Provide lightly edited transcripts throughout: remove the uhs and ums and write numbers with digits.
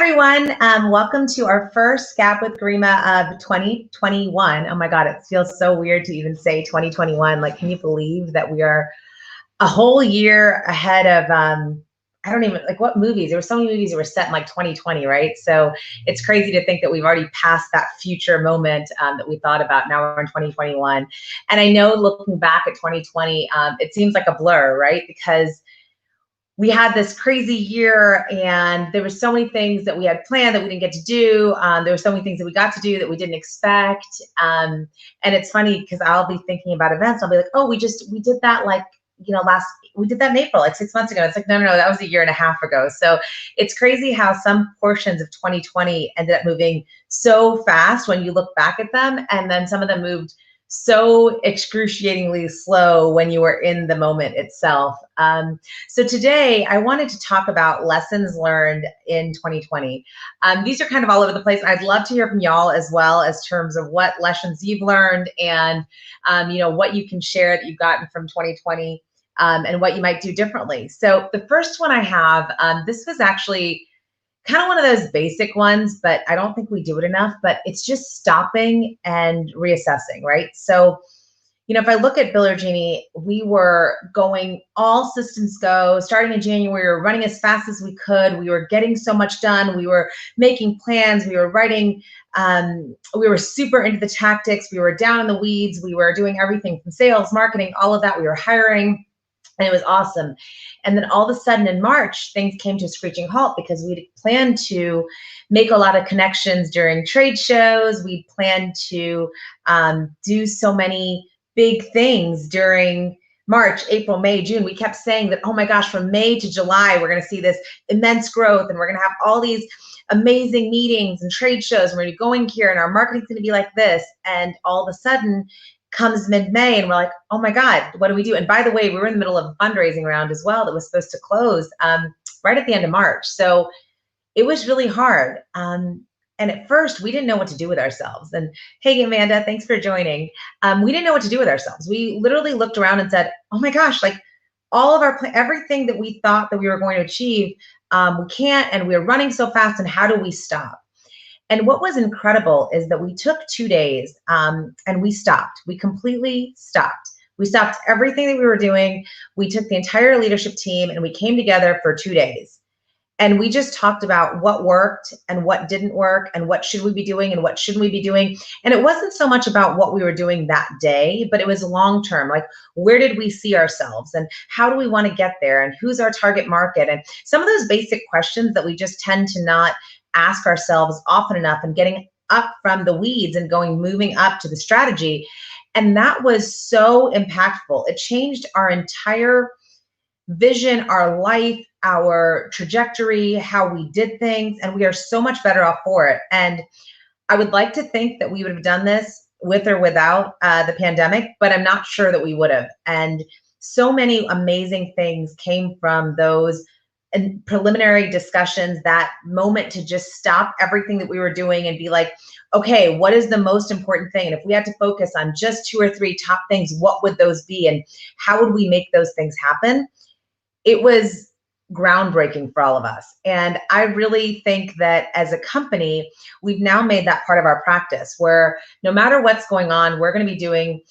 everyone. Welcome to our first Gap with Garima of 2021. Oh my God, it feels so weird to even say 2021. Like, can you believe that we are a whole year ahead of, I don't even, like, what movies? There were so many movies that were set in like 2020, right? So it's crazy to think that we've already passed that future moment that we thought about. Now we're in 2021. And I know looking back at 2020, it seems like a blur, right? Because we had this crazy year and there were so many things that we had planned that we didn't get to do. There were so many things that we got to do that we didn't expect. And it's funny because I'll be thinking about events. I'll be like, oh, we did that like, we did that in April, like 6 months ago. It's like, no, that was a year and a half ago. So it's crazy how some portions of 2020 ended up moving so fast when you look back at them. And then some of them moved so excruciatingly slow when you were in the moment itself. So today I wanted to talk about lessons learned in 2020. These are kind of all over the place. I'd love to hear from y'all as well as terms of what lessons you've learned and what you can share that you've gotten from 2020 and what you might do differently. So the first one I have, this was actually kind of one of those basic ones, but I don't think we do it enough, but it's just stopping and reassessing, right? So, if I look at Biller Genie, we were going all systems go, starting in January, we were running as fast as we could. We were getting so much done. We were making plans. We were writing. We were super into the tactics. We were down in the weeds. We were doing everything from sales, marketing, all of that. We were hiring. And it was awesome. And then all of a sudden in March, things came to a screeching halt because we planned to make a lot of connections during trade shows. We planned to do so many big things during March, April, May, June. We kept saying that, oh my gosh, from May to July, we're going to see this immense growth and we're going to have all these amazing meetings and trade shows. And we're going to be going here and our marketing's going to be like this. And all of a sudden, comes mid-May and we're like, oh my God, what do we do? And by the way, we were in the middle of a fundraising round as well that was supposed to close right at the end of March. So it was really hard. And at first we didn't know what to do with ourselves. And hey, Amanda, thanks for joining. We didn't know what to do with ourselves. We literally looked around and said, oh my gosh, like all of our, everything that we thought that we were going to achieve, we can't, and we're running so fast, and how do we stop? And what was incredible is that we took 2 days and we stopped. We completely stopped. We stopped everything that we were doing. We took the entire leadership team and we came together for 2 days. And we just talked about what worked and what didn't work and what should we be doing and what shouldn't we be doing. And it wasn't so much about what we were doing that day, but it was long term. Like, where did we see ourselves and how do we want to get there and who's our target market? And some of those basic questions that we just tend to not ask ourselves often enough, and getting up from the weeds and moving up to the strategy. And that was so impactful. It changed our entire vision, our life, our trajectory, how we did things, and we are so much better off for it. And I would like to think that we would have done this with or without the pandemic, but I'm not sure that we would have. And so many amazing things came from those and preliminary discussions, that moment to just stop everything that we were doing and be like, okay, what is the most important thing? And if we had to focus on just 2 or 3 top things, what would those be? And how would we make those things happen? It was groundbreaking for all of us. And I really think that as a company, we've now made that part of our practice, where no matter what's going on, we're going to be doing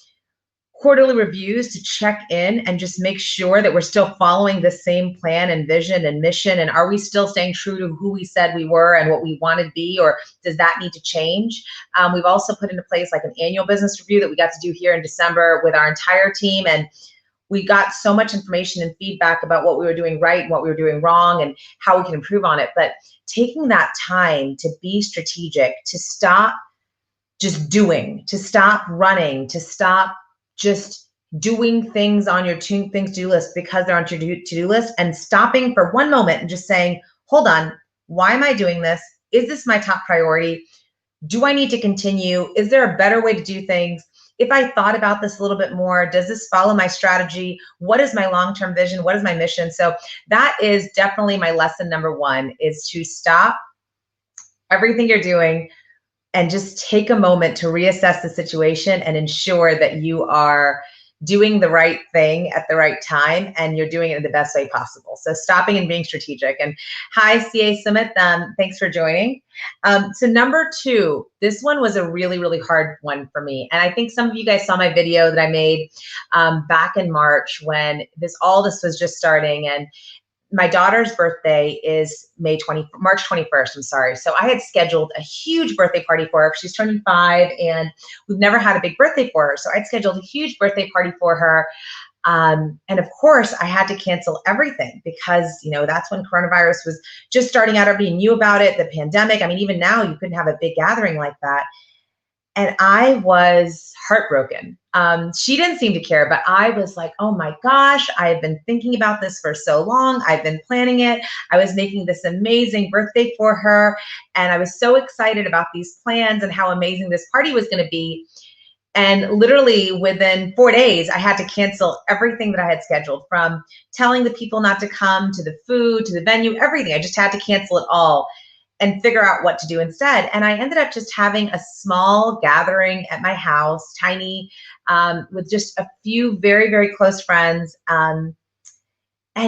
quarterly reviews to check in and just make sure that we're still following the same plan and vision and mission. And are we still staying true to who we said we were and what we wanted to be, or does that need to change? We've also put into place like an annual business review that we got to do here in December with our entire team. And we got so much information and feedback about what we were doing right and what we were doing wrong and how we can improve on it. But taking that time to be strategic, to stop just doing, to stop running, to stop just doing things on your to-do list because they're on your to-do list, and stopping for one moment and just saying, hold on, why am I doing this? Is this my top priority? Do I need to continue? Is there a better way to do things? If I thought about this a little bit more, does this follow my strategy? What is my long-term vision? What is my mission? So that is definitely my lesson number 1, is to stop everything you're doing and just take a moment to reassess the situation and ensure that you are doing the right thing at the right time, and you're doing it in the best way possible. So stopping and being strategic. And hi, CA Sumit, thanks for joining. So number 2, this one was a really, really hard one for me. And I think some of you guys saw my video that I made back in March when all this was just starting. And my daughter's birthday is March 21st, I'm sorry. So I had scheduled a huge birthday party for her. She's turning 5 and we've never had a big birthday for her. So I'd scheduled a huge birthday party for her. And of course I had to cancel everything because, that's when coronavirus was just starting out. Everybody knew about it, the pandemic. I mean, even now you couldn't have a big gathering like that. And I was heartbroken. She didn't seem to care, but I was like, oh my gosh, I've been thinking about this for so long. I've been planning it. I was making this amazing birthday for her. And I was so excited about these plans and how amazing this party was going to be. And literally within 4 days, I had to cancel everything that I had scheduled, from telling the people not to come, to the food, to the venue, everything. I just had to cancel it all and figure out what to do instead. And I ended up just having a small gathering at my house, tiny, with just a few very, very close friends. And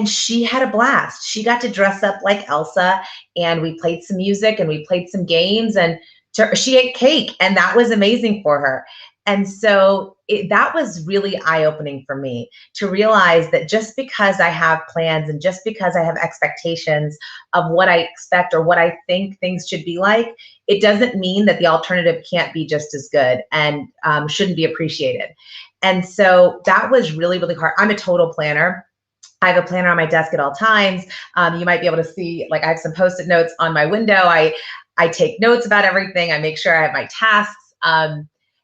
she had a blast. She got to dress up like Elsa, and we played some music and we played some games, and she ate cake, and that was amazing for her. And so that was really eye-opening for me to realize that just because I have plans and just because I have expectations of what I expect or what I think things should be like, it doesn't mean that the alternative can't be just as good and shouldn't be appreciated. And so that was really, really hard. I'm a total planner. I have a planner on my desk at all times. You might be able to see, like, I have some Post-it notes on my window. I take notes about everything. I make sure I have my tasks.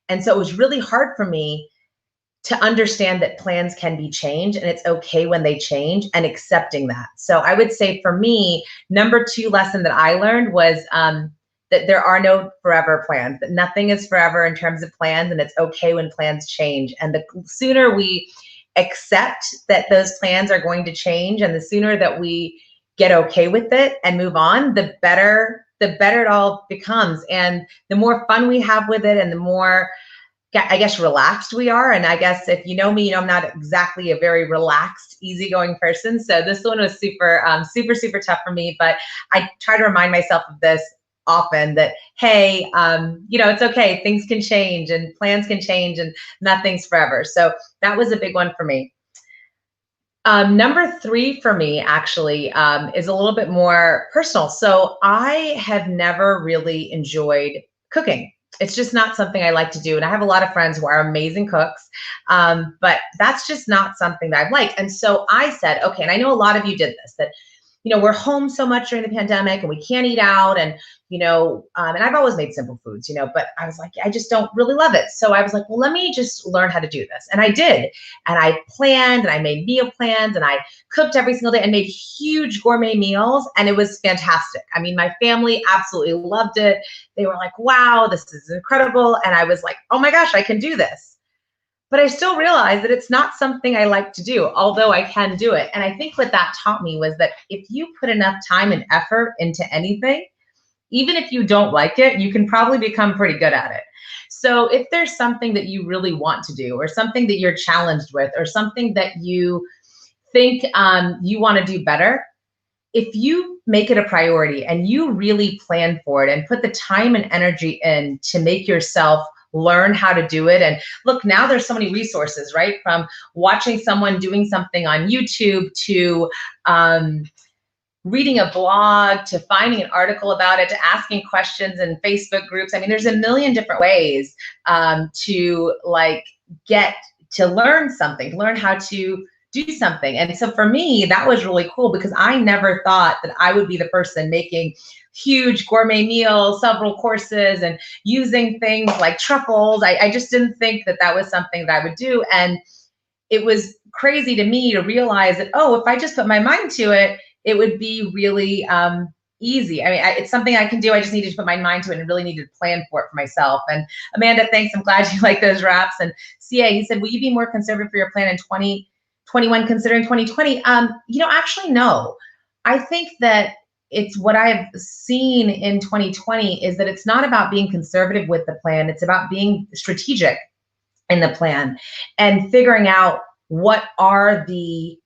And so it was really hard for me to understand that plans can be changed and it's okay when they change, and accepting that. So I would say for me, number 2 lesson that I learned was that there are no forever plans, that nothing is forever in terms of plans, and it's okay when plans change. And the sooner we accept that those plans are going to change, and the sooner that we get okay with it and move on, the better it all becomes. And the more fun we have with it, and the more, I guess, relaxed we are. And I guess if you know me, I'm not exactly a very relaxed, easygoing person. So this one was super, super tough for me. But I try to remind myself of this often, that, hey, it's okay. Things can change and plans can change and nothing's forever. So that was a big one for me. Number 3 for me actually is a little bit more personal. So I have never really enjoyed cooking. It's just not something I like to do. And I have a lot of friends who are amazing cooks, but that's just not something that I've liked. And so I said, okay, and I know a lot of you did this, that, we're home so much during the pandemic and we can't eat out, and, and I've always made simple foods, but I was like, I just don't really love it. So I was like, well, let me just learn how to do this. And I did. And I planned, and I made meal plans, and I cooked every single day and made huge gourmet meals. And it was fantastic. I mean, my family absolutely loved it. They were like, wow, this is incredible. And I was like, oh my gosh, I can do this. But I still realized that it's not something I like to do, although I can do it. And I think what that taught me was that if you put enough time and effort into anything, even if you don't like it, you can probably become pretty good at it. So if there's something that you really want to do, or something that you're challenged with, or something that you think you want to do better, if you make it a priority and you really plan for it and put the time and energy in to make yourself learn how to do it. And look, now there's so many resources, right? From watching someone doing something on YouTube, to reading a blog, to finding an article about it, to asking questions in Facebook groups. I mean, there's a million different ways to get to learn something, to learn how to do something. And so for me, that was really cool, because I never thought that I would be the person making huge gourmet meals, several courses, and using things like truffles. I just didn't think that that was something that I would do. And it was crazy to me to realize that, oh, if I just put my mind to it, it would be really easy. I mean, it's something I can do. I just needed to put my mind to it and really needed to plan for it for myself. And Amanda, thanks. I'm glad you like those wraps. And CA, he said, will you be more conservative for your plan in 2021 considering 2020? Actually, no. I think that it's what I've seen in 2020 is that it's not about being conservative with the plan. It's about being strategic. in the plan, and figuring out what are the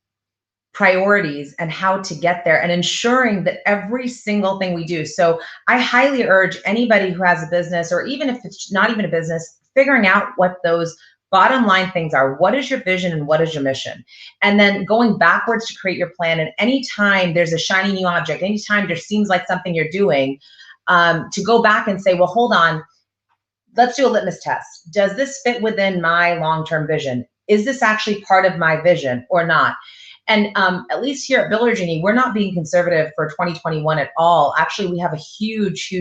priorities and how to get there, and ensuring that every single thing we do. So I highly urge anybody who has a business, or even if it's not even a business, figuring out what those bottom line things are. What is your vision and what is your mission? And then going backwards to create your plan. And anytime there's a shiny new object, anytime there seems like something you're doing, to go back and say, well, hold on, let's do a litmus test. Does this fit within my long-term vision? Is this actually part of my vision or not? And at least here at Biller Genie, we're not being conservative for 2021 at all. Actually, we have a huge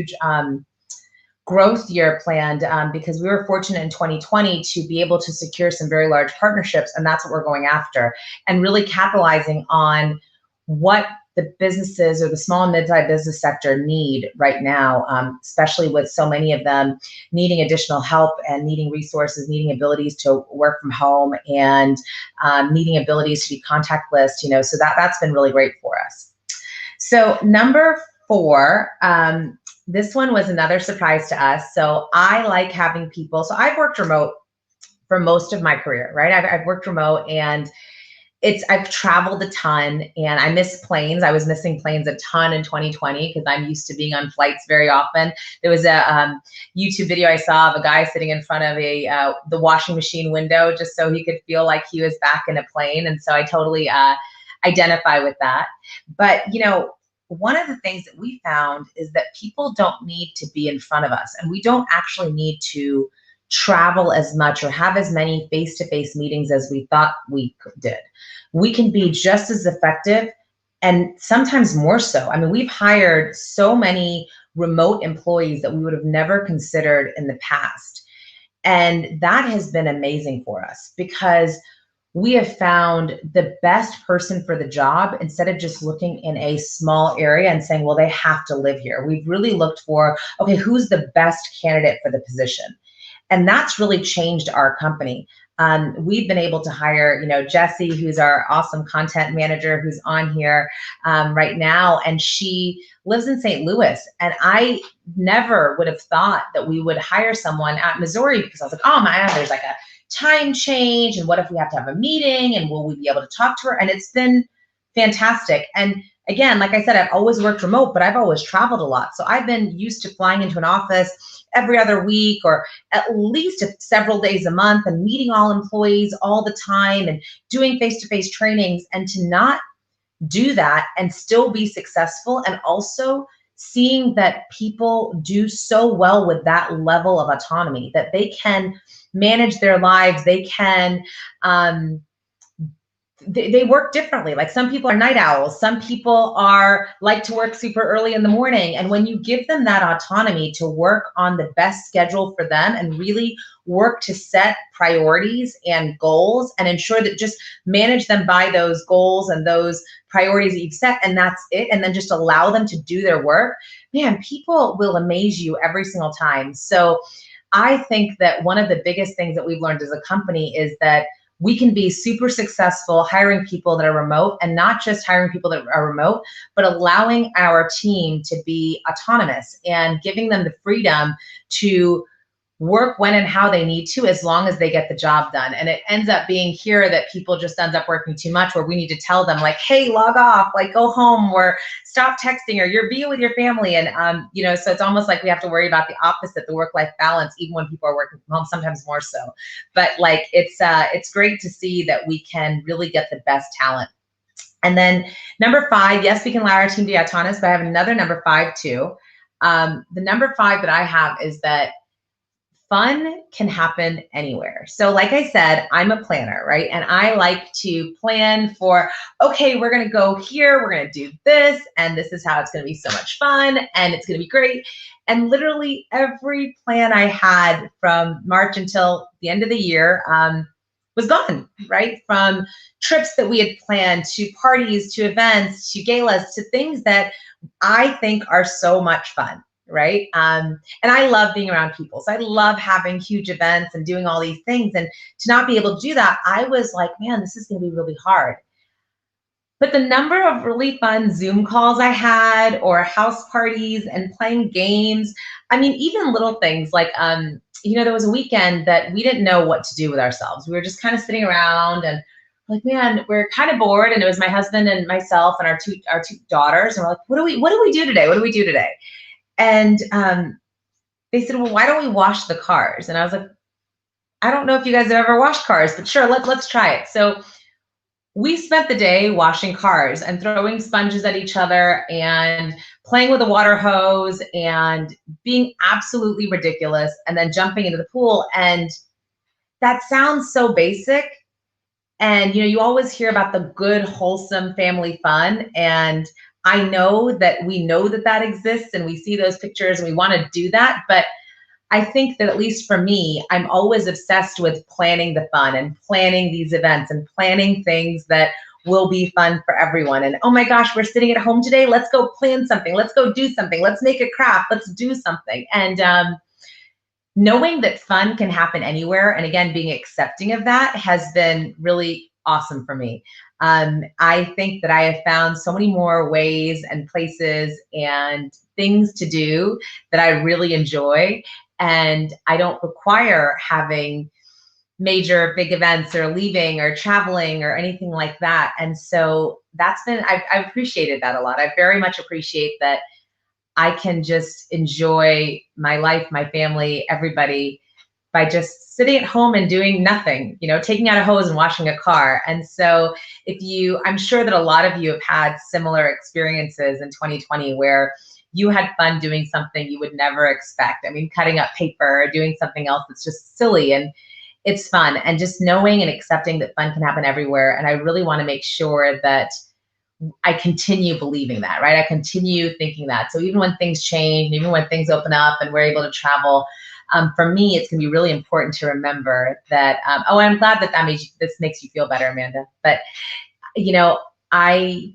growth year planned, because we were fortunate in 2020 to be able to secure some very large partnerships, and that's what we're going after, and really capitalizing on what the businesses or the small and mid-sized business sector need right now, especially with so many of them needing additional help and needing resources, needing abilities to work from home, and needing abilities to be contactless, so that's been really great for us. So number 4, this one was another surprise to us. So I like having people, so I've worked remote for most of my career, right? I've worked remote, and I've traveled a ton, and I miss planes. I was missing planes a ton in 2020 because I'm used to being on flights very often. There was a YouTube video I saw of a guy sitting in front of the washing machine window just so he could feel like he was back in a plane. And so I totally identify with that. But, one of the things that we found is that people don't need to be in front of us, and we don't actually need to travel as much or have as many face-to-face meetings as we thought we did. We can be just as effective, and sometimes more so. I mean, we've hired so many remote employees that we would have never considered in the past. And that has been amazing for us, because we have found the best person for the job instead of just looking in a small area and saying, well, they have to live here. We've really looked for, okay, who's the best candidate for the position? And that's really changed our company. We've been able to hire, Jessie, who's our awesome content manager, who's on here right now, and she lives in St. Louis. And I never would have thought that we would hire someone at Missouri, because I was like, oh my God, there's like a time change, and what if we have to have a meeting, and will we be able to talk to her? And it's been fantastic. And again, like I said, I've always worked remote, but I've always traveled a lot. So I've been used to flying into an office every other week, or at least several days a month, and meeting all employees all the time and doing face-to-face trainings. And to not do that and still be successful, and also seeing that people do so well with that level of autonomy, that they can manage their lives, they can they work differently. Like, some people are night owls, some people like to work super early in the morning. And when you give them that autonomy to work on the best schedule for them, and really work to set priorities and goals, and ensure that just manage them by those goals and those priorities that you've set, and that's it, and then just allow them to do their work, man, people will amaze you every single time. So I think that one of the biggest things that we've learned as a company is that we can be super successful hiring people that are remote, and not just hiring people that are remote, but allowing our team to be autonomous and giving them the freedom to work when and how they need to, as long as they get the job done. And it ends up being here that people just end up working too much, where we need to tell them, like, hey, log off, like, go home, or stop texting, or be with your family. And so it's almost like we have to worry about the opposite, the work-life balance, even when people are working from home, sometimes more so. But like, it's great to see that we can really get the best talent. And then number 5, yes, we can allow our team to be autonomous, but I have another number 5 too. The number 5 that I have is that fun can happen anywhere. So like I said, I'm a planner, right? And I like to plan for, okay, we're gonna go here, we're gonna do this, and this is how it's gonna be so much fun, and it's gonna be great. And literally every plan I had from March until the end of the year was gone, right? From trips that we had planned, to parties, to events, to galas, to things that I think are so much fun. Right? And I love being around people. So I love having huge events and doing all these things. And to not be able to do that, I was like, man, this is going to be really hard. But the number of really fun Zoom calls I had, or house parties and playing games, I mean, even little things like, there was a weekend that we didn't know what to do with ourselves. We were just kind of sitting around and like, man, we're kind of bored. And it was my husband and myself and our two daughters. And we're like, what do we do today? What do we do today? And they said, well, why don't we wash the cars? And I was like, I don't know if you guys have ever washed cars, but sure, let's try it. So we spent the day washing cars and throwing sponges at each other and playing with a water hose and being absolutely ridiculous and then jumping into the pool. And that sounds so basic. And, you always hear about the good, wholesome family fun. And I know that we know that that exists and we see those pictures and we want to do that. But I think that at least for me, I'm always obsessed with planning the fun and planning these events and planning things that will be fun for everyone. And oh my gosh, we're sitting at home today. Let's go plan something. Let's go do something. Let's make a craft. Let's do something. And knowing that fun can happen anywhere, and again, being accepting of that has been really awesome for me. I think that I have found so many more ways and places and things to do that I really enjoy. And I don't require having major big events or leaving or traveling or anything like that. And so that's been, I've appreciated that a lot. I very much appreciate that I can just enjoy my life, my family, everybody by just sitting at home and doing nothing, taking out a hose and washing a car. And so I'm sure that a lot of you have had similar experiences in 2020 where you had fun doing something you would never expect. I mean, cutting up paper or doing something else that's just silly and it's fun. And just knowing and accepting that fun can happen everywhere. And I really want to make sure that I continue believing that, right? I continue thinking that. So even when things change, even when things open up and we're able to travel, for me, it's going to be really important to remember that, I'm glad that this makes you feel better, Amanda. But, I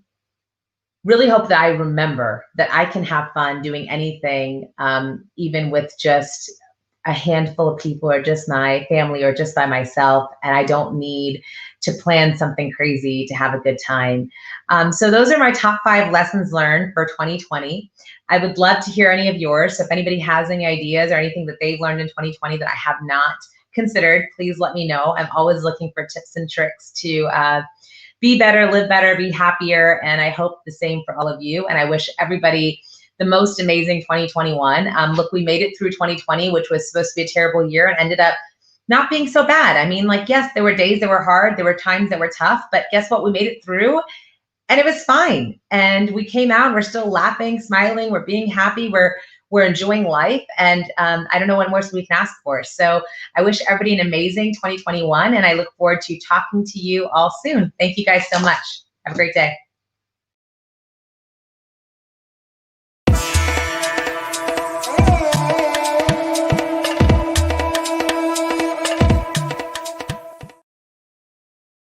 really hope that I remember that I can have fun doing anything, even with just a handful of people or just my family or just by myself. And I don't need to plan something crazy to have a good time. So those are my top 5 lessons learned for 2020. I would love to hear any of yours. So if anybody has any ideas or anything that they've learned in 2020 that I have not considered, please let me know. I'm always looking for tips and tricks to be better, live better, be happier. And I hope the same for all of you. And I wish everybody the most amazing 2021. Look, we made it through 2020, which was supposed to be a terrible year and ended up not being so bad. I mean, yes, there were days that were hard. There were times that were tough, but guess what? We made it through and it was fine. And we came out and we're still laughing, smiling. We're being happy. We're enjoying life. And I don't know what more we can ask for. So I wish everybody an amazing 2021. And I look forward to talking to you all soon. Thank you guys so much. Have a great day.